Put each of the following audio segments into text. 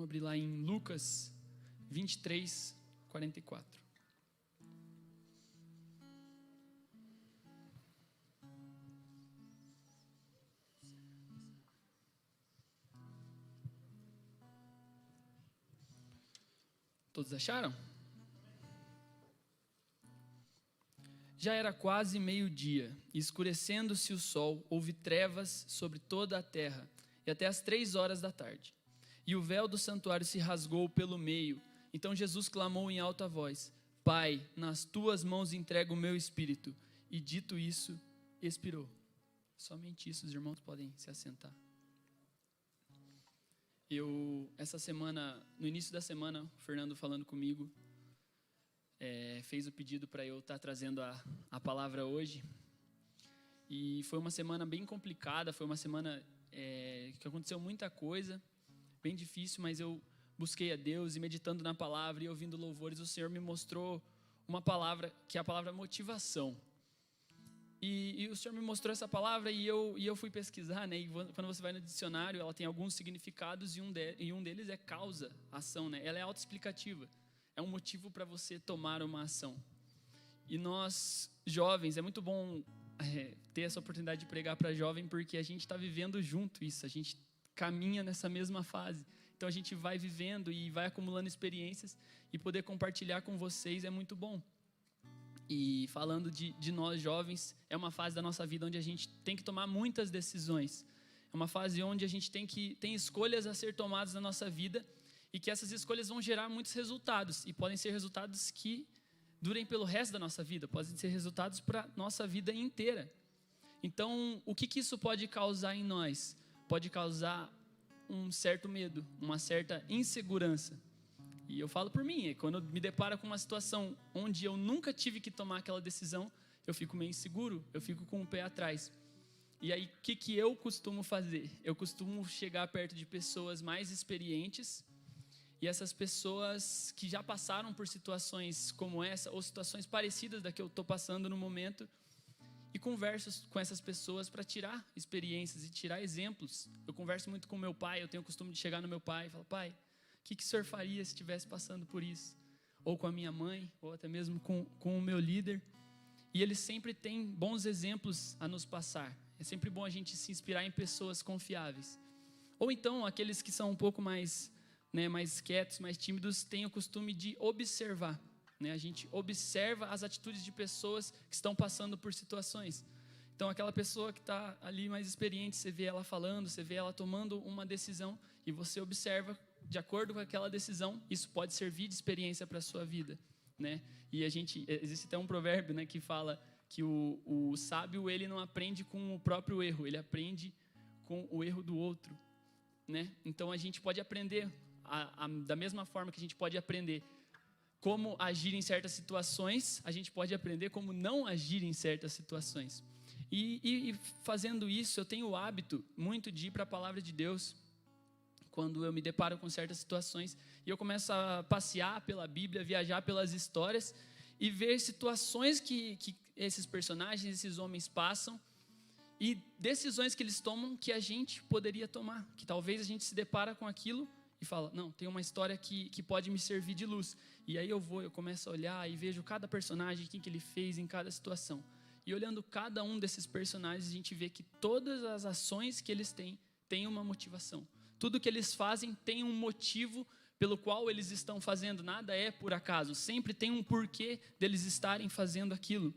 abrir lá em Lucas 23, 44. Todos acharam? Já era quase meio-dia, e escurecendo-se o sol, houve trevas sobre toda a terra, e até as 3 horas da tarde. E o véu do santuário se rasgou pelo meio. Então Jesus clamou em alta voz: Pai, nas tuas mãos entrego o meu espírito. E dito isso, expirou. Somente isso, os irmãos podem se assentar. Essa semana, no início da semana, o Fernando falando comigo, fez o pedido para eu estar trazendo a palavra hoje. E foi uma semana bem complicada, foi uma semana que aconteceu muita coisa, bem difícil, mas eu busquei a Deus e meditando na palavra e ouvindo louvores, o Senhor me mostrou uma palavra, que é a palavra motivação. E o Senhor me mostrou essa palavra e eu fui pesquisar, né? E quando você vai no dicionário, ela tem alguns significados e um deles é causa, ação, né? Ela é autoexplicativa, é um motivo para você tomar uma ação. E nós, jovens, é muito bom ter essa oportunidade de pregar para jovem, porque a gente está vivendo junto isso, a gente caminha nessa mesma fase. Então a gente vai vivendo e vai acumulando experiências e poder compartilhar com vocês é muito bom. E falando de nós jovens, é uma fase da nossa vida onde a gente tem que tomar muitas decisões. É uma fase onde a gente tem escolhas a ser tomadas na nossa vida e que essas escolhas vão gerar muitos resultados. E podem ser resultados que durem pelo resto da nossa vida, podem ser resultados para a nossa vida inteira. Então, o que isso pode causar em nós? Pode causar um certo medo, uma certa insegurança. E eu falo por mim, quando eu me deparo com uma situação onde eu nunca tive que tomar aquela decisão, eu fico meio inseguro, eu fico com o pé atrás. E aí, o que eu costumo fazer? Eu costumo chegar perto de pessoas mais experientes, e essas pessoas que já passaram por situações como essa, ou situações parecidas da que eu estou passando no momento, e converso com essas pessoas para tirar experiências e tirar exemplos. Eu converso muito com meu pai, eu tenho o costume de chegar no meu pai e falar: pai, o que o senhor faria se estivesse passando por isso? Ou com a minha mãe, ou até mesmo com o meu líder. E eles sempre têm bons exemplos a nos passar. É sempre bom a gente se inspirar em pessoas confiáveis. Ou então, aqueles que são um pouco mais quietos, mais tímidos, têm o costume de observar. A gente observa as atitudes de pessoas que estão passando por situações. Então, aquela pessoa que está ali mais experiente, você vê ela falando, você vê ela tomando uma decisão e você observa de acordo com aquela decisão. Isso pode servir de experiência para a sua vida, né? E existe até um provérbio, né, que fala que o sábio, ele não aprende com o próprio erro, ele aprende com o erro do outro, né? Então, a gente pode aprender, da mesma forma que a gente pode aprender como agir em certas situações, a gente pode aprender como não agir em certas situações. E fazendo isso, eu tenho o hábito muito de ir para a palavra de Deus quando eu me deparo com certas situações, e eu começo a passear pela Bíblia, viajar pelas histórias e ver situações que esses personagens, esses homens passam e decisões que eles tomam que a gente poderia tomar, que talvez a gente se depara com aquilo e fala: não, tem uma história que pode me servir de luz. E aí eu começo a olhar e vejo cada personagem, o que ele fez em cada situação. E olhando cada um desses personagens, a gente vê que todas as ações que eles têm uma motivação. Tudo que eles fazem tem um motivo pelo qual eles estão fazendo. Nada é por acaso. Sempre tem um porquê deles estarem fazendo aquilo.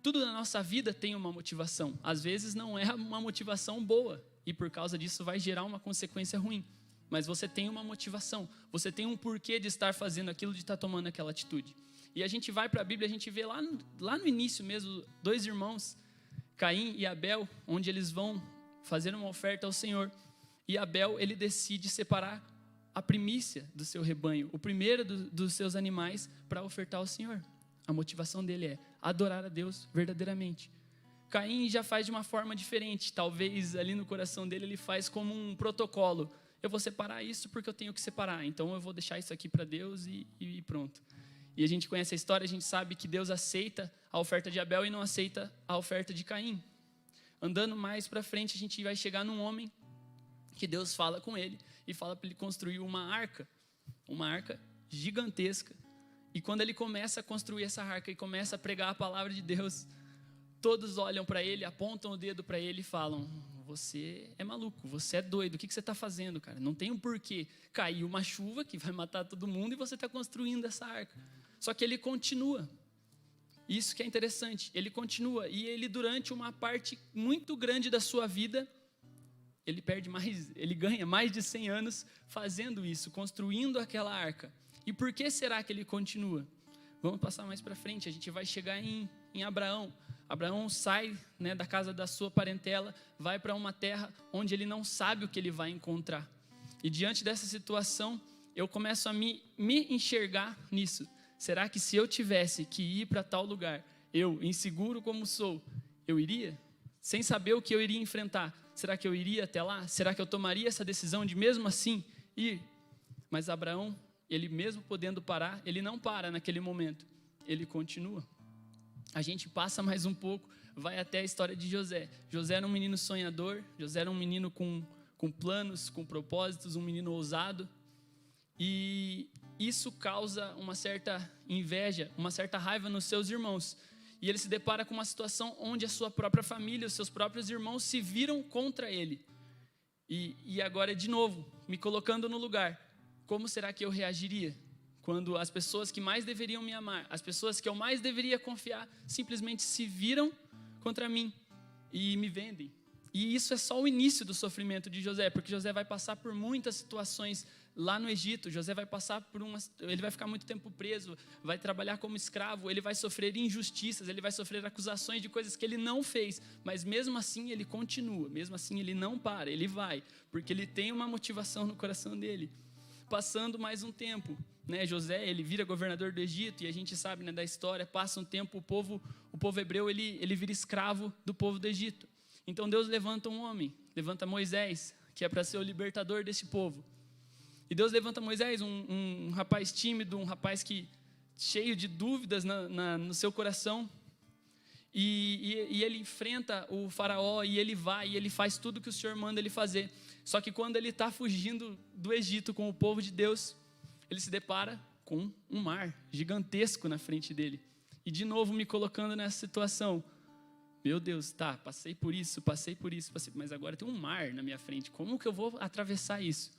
Tudo na nossa vida tem uma motivação. Às vezes não é uma motivação boa. E por causa disso vai gerar uma consequência ruim. Mas você tem uma motivação. Você tem um porquê de estar fazendo aquilo, de estar tomando aquela atitude. E a gente vai para a Bíblia, a gente vê lá no início mesmo, 2 irmãos, Caim e Abel, onde eles vão fazer uma oferta ao Senhor. E Abel, ele decide separar a primícia do seu rebanho, o primeiro dos seus animais, para ofertar ao Senhor. A motivação dele é adorar a Deus verdadeiramente. Caim já faz de uma forma diferente. Talvez ali no coração dele ele faz como um protocolo. Eu vou separar isso porque eu tenho que separar. Então eu vou deixar isso aqui para Deus e pronto. E a gente conhece a história, a gente sabe que Deus aceita a oferta de Abel e não aceita a oferta de Caim. Andando mais para frente, a gente vai chegar num homem que Deus fala com ele e fala para ele construir uma arca gigantesca. E quando ele começa a construir essa arca e começa a pregar a palavra de Deus, todos olham para ele, apontam o dedo para ele e falam: você é maluco, você é doido, o que você está fazendo, cara? Não tem um porquê cair uma chuva que vai matar todo mundo e você está construindo essa arca. Só que ele continua. Isso que é interessante, ele continua. E ele, durante uma parte muito grande da sua vida, ele ganha mais de 100 anos fazendo isso, construindo aquela arca. E por que será que ele continua? Vamos passar mais para frente, a gente vai chegar em Abraão. Abraão sai, né, da casa da sua parentela, vai para uma terra onde ele não sabe o que ele vai encontrar. E diante dessa situação, eu começo a me enxergar nisso. Será que se eu tivesse que ir para tal lugar, eu, inseguro como sou, eu iria? Sem saber o que eu iria enfrentar, será que eu iria até lá? Será que eu tomaria essa decisão de mesmo assim ir? Mas Abraão, ele mesmo podendo parar, ele não para naquele momento, ele continua. A gente passa mais um pouco, vai até a história de José. José era um menino sonhador, José era um menino com planos, com propósitos, um menino ousado. E isso causa uma certa inveja, uma certa raiva nos seus irmãos. E ele se depara com uma situação onde a sua própria família, os seus próprios irmãos se viram contra ele. E agora, de novo, me colocando no lugar, como será que eu reagiria? Quando as pessoas que mais deveriam me amar, as pessoas que eu mais deveria confiar, simplesmente se viram contra mim e me vendem. E isso é só o início do sofrimento de José, porque José vai passar por muitas situações lá no Egito. José vai passar ele vai ficar muito tempo preso, vai trabalhar como escravo, ele vai sofrer injustiças, ele vai sofrer acusações de coisas que ele não fez, mas mesmo assim ele continua, mesmo assim ele não para, ele vai, porque ele tem uma motivação no coração dele. Passando mais um tempo, né, José, ele vira governador do Egito, e a gente sabe, né, da história, passa um tempo, o povo hebreu, ele vira escravo do povo do Egito. Então Deus levanta um homem, levanta Moisés, que é para ser o libertador desse povo. E Deus levanta Moisés, um rapaz tímido, um rapaz cheio de dúvidas no seu coração, e ele enfrenta o faraó, e ele vai, e ele faz tudo que o Senhor manda ele fazer. Só que quando ele está fugindo do Egito com o povo de Deus, ele se depara com um mar gigantesco na frente dele. E de novo me colocando nessa situação. Meu Deus, tá, passei por isso, mas agora tem um mar na minha frente. Como que eu vou atravessar isso?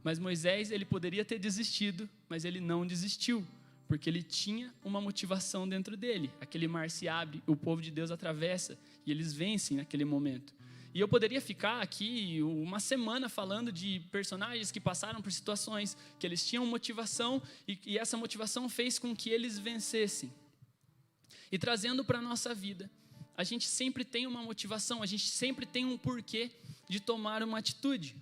Mas Moisés, ele poderia ter desistido, mas ele não desistiu, porque ele tinha uma motivação dentro dele. Aquele mar se abre, o povo de Deus atravessa e eles vencem naquele momento. E eu poderia ficar aqui uma semana falando de personagens que passaram por situações que eles tinham motivação e essa motivação fez com que eles vencessem. E trazendo para a nossa vida, a gente sempre tem uma motivação, a gente sempre tem um porquê de tomar uma atitude.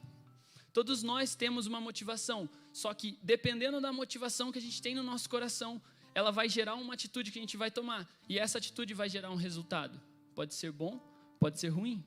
Todos nós temos uma motivação, só que dependendo da motivação que a gente tem no nosso coração, ela vai gerar uma atitude que a gente vai tomar. E essa atitude vai gerar um resultado. Pode ser bom, pode ser ruim.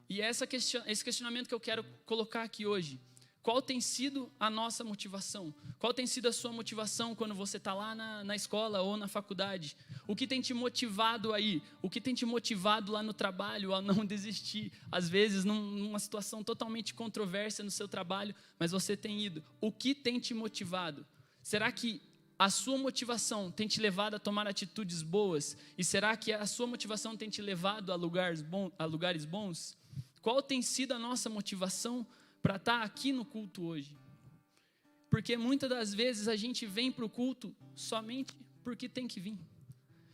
E esse questionamento que eu quero colocar aqui hoje. Qual tem sido a nossa motivação? Qual tem sido a sua motivação quando você está lá na escola ou na faculdade? O que tem te motivado aí? O que tem te motivado lá no trabalho a não desistir? Às vezes, numa situação totalmente controversa no seu trabalho, mas você tem ido. O que tem te motivado? Será que a sua motivação tem te levado a tomar atitudes boas? E será que a sua motivação tem te levado a lugares bons? Qual tem sido a nossa motivação para estar aqui no culto hoje? Porque muitas das vezes a gente vem para o culto somente porque tem que vir.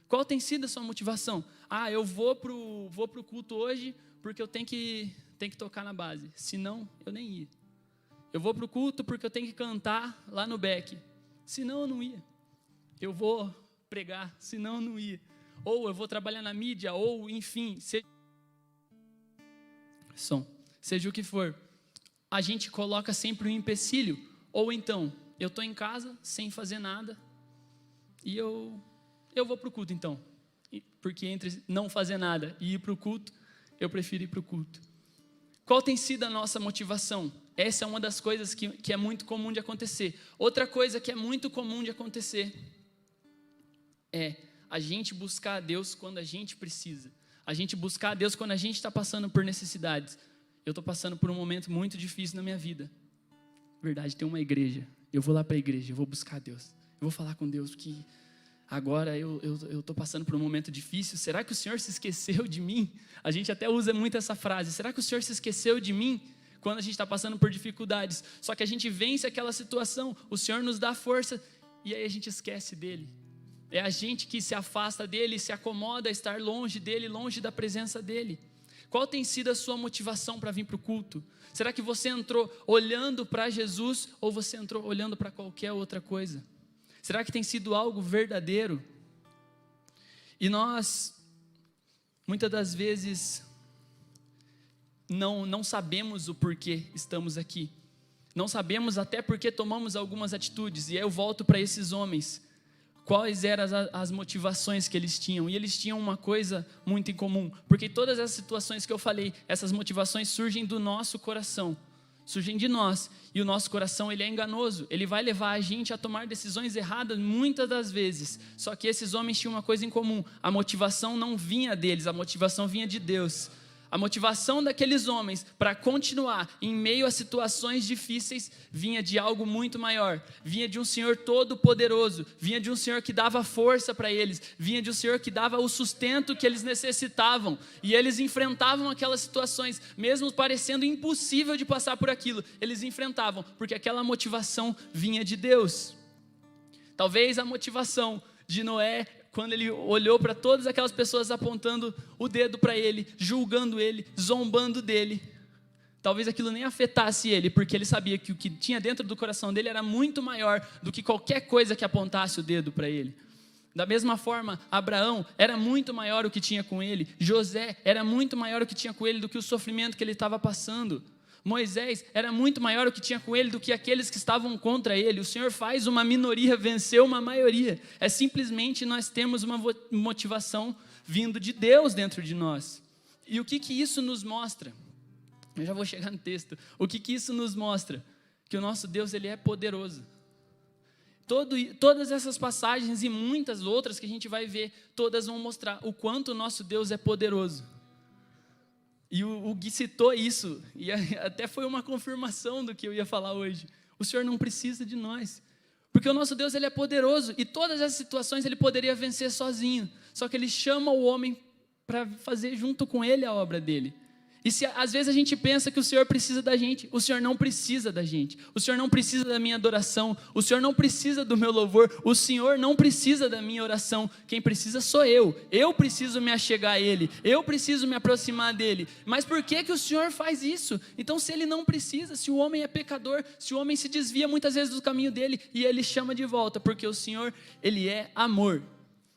Qual tem sido a sua motivação? Eu vou pro culto hoje porque eu tenho que tocar na base, senão eu nem ia. Eu vou para o culto porque eu tenho que cantar lá no back, senão eu não ia. Eu vou pregar, senão eu não ia. Ou eu vou trabalhar na mídia, ou enfim, seja o que for. A gente coloca sempre um empecilho, ou então, eu estou em casa, sem fazer nada, e eu vou para o culto então, porque entre não fazer nada e ir para o culto, eu prefiro ir para o culto. Qual tem sido a nossa motivação? Essa é uma das coisas que é muito comum de acontecer. Outra coisa que é muito comum de acontecer é a gente buscar a Deus quando a gente precisa, a gente buscar a Deus quando a gente está passando por necessidades. eu estou passando por um momento muito difícil na minha vida. Verdade, tem uma igreja. Eu vou lá para a igreja, eu vou buscar Deus. Eu vou falar com Deus que agora eu estou passando por um momento difícil. Será que o Senhor se esqueceu de mim? A gente até usa muito essa frase. Será que o Senhor se esqueceu de mim? Quando a gente está passando por dificuldades. Só que a gente vence aquela situação. O Senhor nos dá força e aí a gente esquece dele. É a gente que se afasta dele, se acomoda a estar longe dele, longe da presença dele. Qual tem sido a sua motivação para vir para o culto? Será que você entrou olhando para Jesus ou você entrou olhando para qualquer outra coisa? Será que tem sido algo verdadeiro? E nós, muitas das vezes, não sabemos o porquê estamos aqui. Não sabemos até porque tomamos algumas atitudes. E aí eu volto para esses homens. Quais eram as motivações que eles tinham? E eles tinham uma coisa muito em comum. Porque todas as situações que eu falei, essas motivações surgem do nosso coração. Surgem de nós. E o nosso coração, ele é enganoso. Ele vai levar a gente a tomar decisões erradas muitas das vezes. Só que esses homens tinham uma coisa em comum. A motivação não vinha deles, a motivação vinha de Deus. A motivação daqueles homens para continuar em meio a situações difíceis vinha de algo muito maior. Vinha de um Senhor todo-poderoso. Vinha de um Senhor que dava força para eles. Vinha de um Senhor que dava o sustento que eles necessitavam. E eles enfrentavam aquelas situações, mesmo parecendo impossível de passar por aquilo. Eles enfrentavam, porque aquela motivação vinha de Deus. Talvez a motivação de Noé, quando ele olhou para todas aquelas pessoas apontando o dedo para ele, julgando ele, zombando dele, talvez aquilo nem afetasse ele, porque ele sabia que o que tinha dentro do coração dele era muito maior do que qualquer coisa que apontasse o dedo para ele. Da mesma forma, Abraão era muito maior o que tinha com ele, José era muito maior o que tinha com ele do que o sofrimento que ele estava passando. Moisés era muito maior o que tinha com ele do que aqueles que estavam contra ele. O Senhor faz uma minoria vencer uma maioria. É simplesmente nós temos uma motivação vindo de Deus dentro de nós. E o que isso nos mostra? Eu já vou chegar no texto. O que isso nos mostra? Que o nosso Deus, ele é poderoso. Todas essas passagens e muitas outras que a gente vai ver, todas vão mostrar o quanto o nosso Deus é poderoso. E o Gui citou isso, e até foi uma confirmação do que eu ia falar hoje. O Senhor não precisa de nós, porque o nosso Deus, ele é poderoso, e todas essas situações ele poderia vencer sozinho, só que ele chama o homem para fazer junto com ele a obra dele. E se às vezes a gente pensa que o Senhor precisa da gente, o Senhor não precisa da gente, o Senhor não precisa da minha adoração, o Senhor não precisa do meu louvor, o Senhor não precisa da minha oração, quem precisa sou eu preciso me achegar a Ele, eu preciso me aproximar dEle. Mas por que o Senhor faz isso? Então se Ele não precisa, se o homem é pecador, se o homem se desvia muitas vezes do caminho dEle e Ele chama de volta, porque o Senhor, Ele é amor.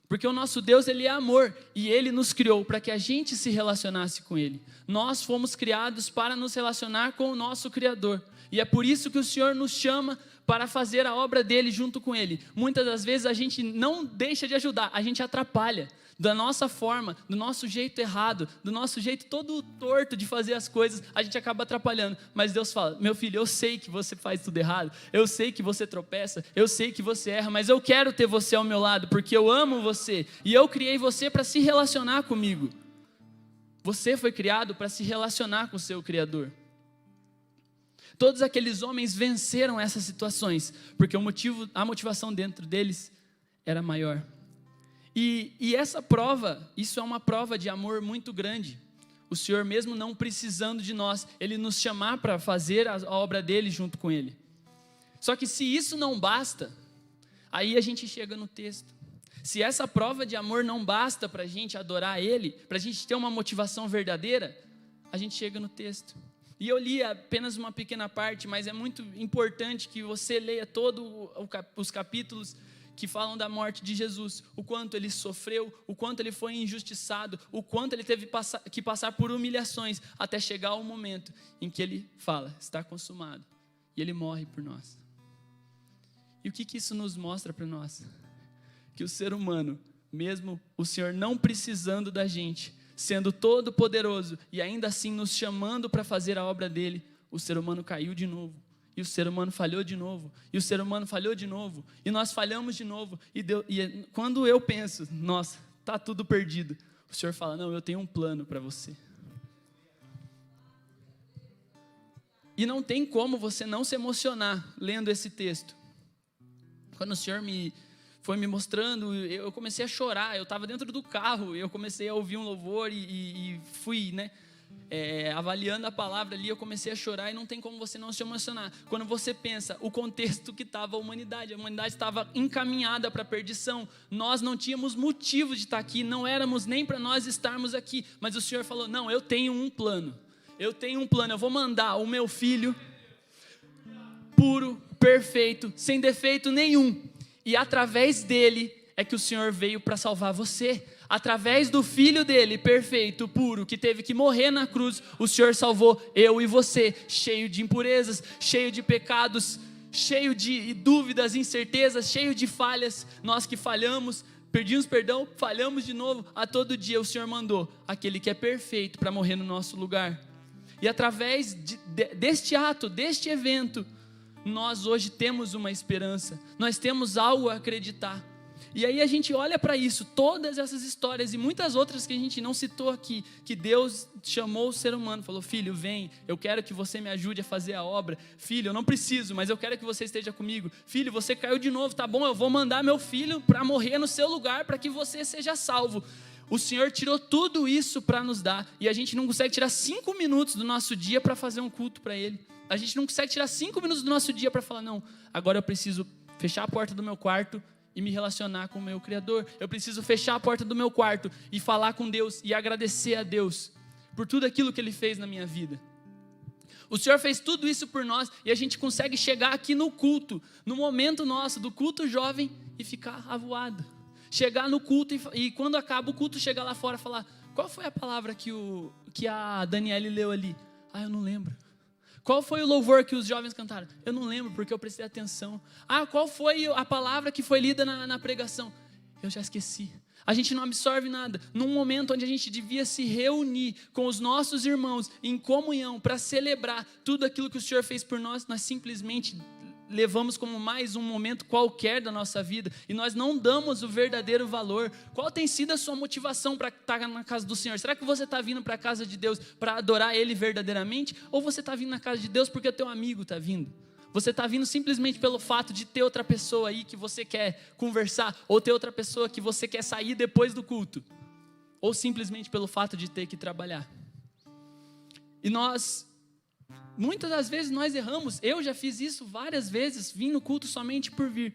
Porque o nosso Deus, Ele é amor, e Ele nos criou para que a gente se relacionasse com Ele. Nós fomos criados para nos relacionar com o nosso Criador, e é por isso que o Senhor nos chama para fazer a obra dEle junto com Ele. Muitas das vezes a gente não deixa de ajudar, a gente atrapalha, da nossa forma, do nosso jeito errado, do nosso jeito todo torto de fazer as coisas, a gente acaba atrapalhando. Mas Deus fala, meu filho, eu sei que você faz tudo errado, eu sei que você tropeça, eu sei que você erra, mas eu quero ter você ao meu lado, porque eu amo você, e eu criei você para se relacionar comigo. Você foi criado para se relacionar com o seu Criador. Todos aqueles homens venceram essas situações, porque a motivação dentro deles era maior. E essa prova, isso é uma prova de amor muito grande. O Senhor, mesmo não precisando de nós, Ele nos chamar para fazer a obra dEle junto com Ele. Só que se isso não basta, aí a gente chega no texto. Se essa prova de amor não basta para a gente adorar Ele, para a gente ter uma motivação verdadeira, a gente chega no texto. E eu li apenas uma pequena parte, mas é muito importante que você leia todos os capítulos que falam da morte de Jesus, o quanto ele sofreu, o quanto ele foi injustiçado, o quanto ele teve que passar por humilhações, até chegar ao momento em que ele fala, está consumado, e ele morre por nós. E o que isso nos mostra para nós? Que o ser humano, mesmo o Senhor não precisando da gente, sendo todo poderoso, e ainda assim nos chamando para fazer a obra dele, o ser humano caiu de novo. E o ser humano falhou de novo, e o ser humano falhou de novo, e nós falhamos de novo, e quando eu penso, nossa, está tudo perdido, o Senhor fala, não, eu tenho um plano para você. E não tem como você não se emocionar lendo esse texto. Quando o Senhor foi me mostrando, eu comecei a chorar. Eu estava dentro do carro, eu comecei a ouvir um louvor e fui, avaliando a palavra ali, eu comecei a chorar, e não tem como você não se emocionar. Quando você pensa o contexto que estava a humanidade estava encaminhada para a perdição. Nós não tínhamos motivo de estar aqui, não éramos nem para nós estarmos aqui, mas o Senhor falou: não, eu tenho um plano, eu vou mandar o meu filho puro, perfeito, sem defeito nenhum, e através dele é que o Senhor veio para salvar você. Através do filho dele, perfeito, puro, que teve que morrer na cruz, o Senhor salvou eu e você, cheio de impurezas, cheio de pecados, cheio de dúvidas, incertezas, cheio de falhas. Nós que falhamos, pedimos perdão, falhamos de novo, a todo dia o Senhor mandou aquele que é perfeito para morrer no nosso lugar. E através deste ato, deste evento, nós hoje temos uma esperança, nós temos algo a acreditar. E aí a gente olha para isso, todas essas histórias e muitas outras que a gente não citou aqui, que Deus chamou o ser humano, falou: filho, vem, eu quero que você me ajude a fazer a obra. Filho, eu não preciso, mas eu quero que você esteja comigo. Filho, você caiu de novo, tá bom, eu vou mandar meu filho para morrer no seu lugar, para que você seja salvo. O Senhor tirou tudo isso para nos dar, e a gente não consegue tirar 5 minutos do nosso dia para fazer um culto para Ele. A gente não consegue tirar 5 minutos do nosso dia para falar: não, agora eu preciso fechar a porta do meu quarto e me relacionar com o meu Criador. Eu preciso fechar a porta do meu quarto e falar com Deus e agradecer a Deus por tudo aquilo que Ele fez na minha vida. O Senhor fez tudo isso por nós, e a gente consegue chegar aqui no culto, no momento nosso, do culto jovem, e ficar avoado. Chegar no culto e quando acaba o culto, chegar lá fora e falar: qual foi a palavra que a Daniele leu ali? Eu não lembro. Qual foi o louvor que os jovens cantaram? Eu não lembro, porque eu prestei atenção. Qual foi a palavra que foi lida na pregação? Eu já esqueci. A gente não absorve nada. Num momento onde a gente devia se reunir com os nossos irmãos em comunhão para celebrar tudo aquilo que o Senhor fez por nós, nós simplesmente levamos como mais um momento qualquer da nossa vida, e nós não damos o verdadeiro valor. Qual tem sido a sua motivação para estar na casa do Senhor? Será que você está vindo para a casa de Deus para adorar Ele verdadeiramente? Ou você está vindo na casa de Deus porque o teu amigo está vindo? Você está vindo simplesmente pelo fato de ter outra pessoa aí que você quer conversar, ou ter outra pessoa que você quer sair depois do culto, ou simplesmente pelo fato de ter que trabalhar? E muitas das vezes nós erramos. Eu já fiz isso várias vezes, vim no culto somente por vir.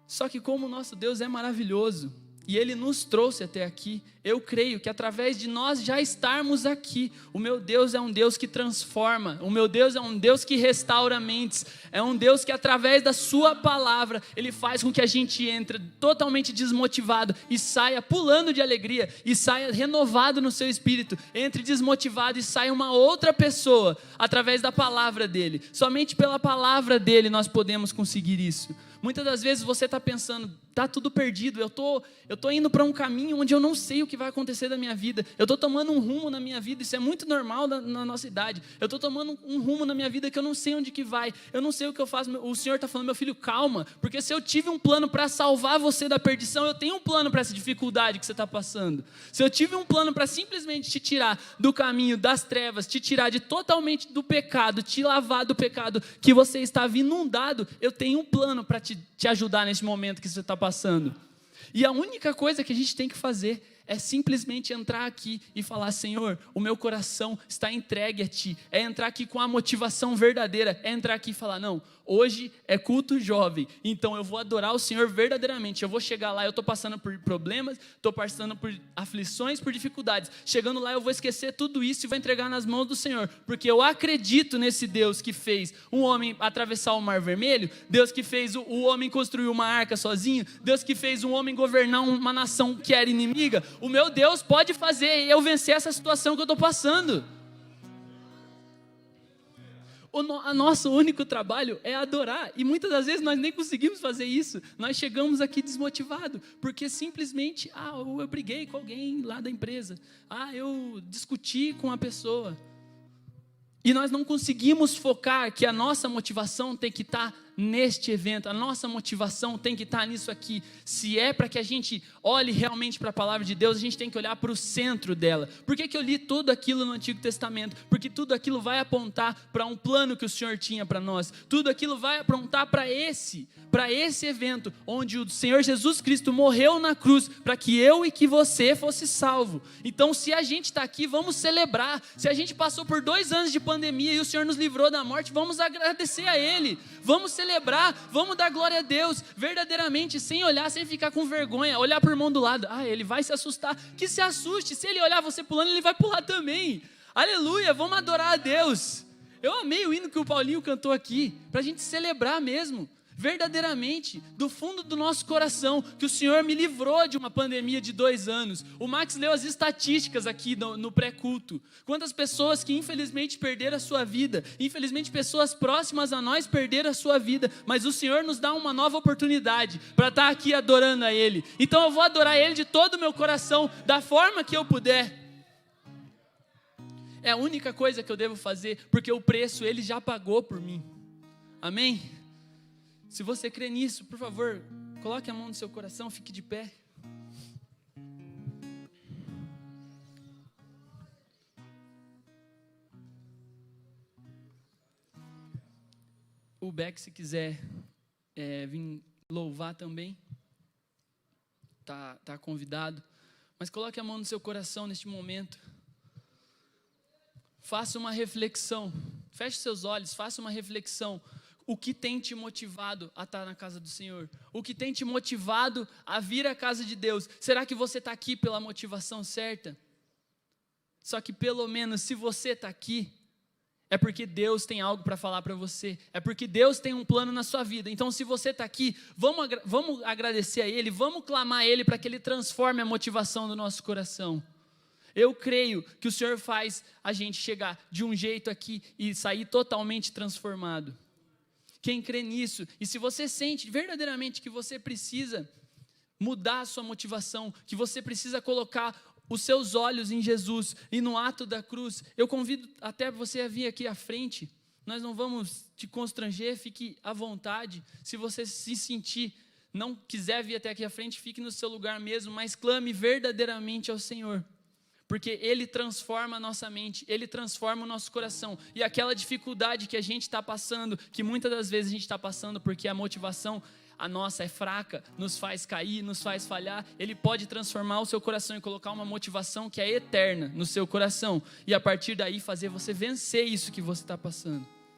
Só que como o nosso Deus é maravilhoso, e Ele nos trouxe até aqui, eu creio que através de nós já estarmos aqui, o meu Deus é um Deus que transforma, o meu Deus é um Deus que restaura mentes, é um Deus que através da sua palavra, Ele faz com que a gente entre totalmente desmotivado e saia pulando de alegria, e saia renovado no seu espírito, entre desmotivado e saia uma outra pessoa, através da palavra dEle. Somente pela palavra dEle nós podemos conseguir isso. Muitas das vezes você está pensando: está tudo perdido, eu tô indo para um caminho onde eu não sei o que vai acontecer da minha vida, eu estou tomando um rumo na minha vida, isso é muito normal na nossa idade, eu estou tomando um rumo na minha vida que eu não sei onde que vai, eu não sei o que eu faço. O Senhor está falando: meu filho, calma, porque se eu tive um plano para salvar você da perdição, eu tenho um plano para essa dificuldade que você está passando. Se eu tive um plano para simplesmente te tirar do caminho das trevas, te tirar totalmente do pecado, te lavar do pecado que você estava inundado, eu tenho um plano para te ajudar nesse momento que você está passando. E a única coisa que a gente tem que fazer é simplesmente entrar aqui e falar: Senhor, o meu coração está entregue a Ti. É entrar aqui com a motivação verdadeira, é entrar aqui e falar: não, hoje é culto jovem, então eu vou adorar o Senhor verdadeiramente. Eu vou chegar lá, eu estou passando por problemas, estou passando por aflições, por dificuldades. Chegando lá eu vou esquecer tudo isso e vou entregar nas mãos do Senhor, porque eu acredito nesse Deus que fez um homem atravessar o Mar Vermelho, Deus que fez o homem construir uma arca sozinho, Deus que fez um homem governar uma nação que era inimiga. O meu Deus pode fazer eu vencer essa situação que eu estou passando. O nosso único trabalho é adorar, e muitas das vezes nós nem conseguimos fazer isso. Nós chegamos aqui desmotivados, porque simplesmente, eu briguei com alguém lá da empresa, eu discuti com a pessoa, e nós não conseguimos focar que a nossa motivação tem que estar neste evento, a nossa motivação tem que estar nisso aqui. Se é para que a gente olhe realmente para a palavra de Deus, a gente tem que olhar para o centro dela. Por que eu li tudo aquilo no Antigo Testamento? Porque tudo aquilo vai apontar para um plano que o Senhor tinha para nós. Tudo aquilo vai apontar para esse evento, onde o Senhor Jesus Cristo morreu na cruz, para que eu e que você fosse salvo. Então, se a gente está aqui, vamos celebrar. Se a gente passou por 2 anos de pandemia e o Senhor nos livrou da morte, vamos agradecer a Ele. Vamos celebrar, vamos dar glória a Deus, verdadeiramente, sem olhar, sem ficar com vergonha, olhar para o irmão do lado, ele vai se assustar, que se assuste, se ele olhar você pulando, ele vai pular também, aleluia, vamos adorar a Deus. Eu amei o hino que o Paulinho cantou aqui, para a gente celebrar mesmo, verdadeiramente, do fundo do nosso coração, que o Senhor me livrou de uma pandemia de 2 anos. O Max leu as estatísticas aqui no pré-culto. Quantas pessoas que infelizmente perderam a sua vida, infelizmente pessoas próximas a nós perderam a sua vida, mas o Senhor nos dá uma nova oportunidade para estar aqui adorando a Ele. Então eu vou adorar Ele de todo o meu coração, da forma que eu puder. É a única coisa que eu devo fazer, porque o preço Ele já pagou por mim. Amém? Se você crê nisso, por favor, coloque a mão no seu coração, fique de pé. O Beck, se quiser vir louvar também, tá convidado. Mas coloque a mão no seu coração neste momento. Faça uma reflexão. Feche seus olhos, faça uma reflexão. O que tem te motivado a estar na casa do Senhor? O que tem te motivado a vir à casa de Deus? Será que você está aqui pela motivação certa? Só que pelo menos se você está aqui, é porque Deus tem algo para falar para você. É porque Deus tem um plano na sua vida. Então se você está aqui, vamos agradecer a Ele, vamos clamar a Ele para que Ele transforme a motivação do nosso coração. Eu creio que o Senhor faz a gente chegar de um jeito aqui e sair totalmente transformado. Quem crê nisso, e se você sente verdadeiramente que você precisa mudar a sua motivação, que você precisa colocar os seus olhos em Jesus e no ato da cruz, eu convido até você a vir aqui à frente. Nós não vamos te constranger, fique à vontade. Se você se sentir, não quiser vir até aqui à frente, fique no seu lugar mesmo, mas clame verdadeiramente ao Senhor. Porque Ele transforma a nossa mente, Ele transforma o nosso coração. E aquela dificuldade que a gente está passando, que muitas das vezes a gente está passando porque a motivação, a nossa é fraca, nos faz cair, nos faz falhar, Ele pode transformar o seu coração e colocar uma motivação que é eterna no seu coração. E a partir daí fazer você vencer isso que você está passando.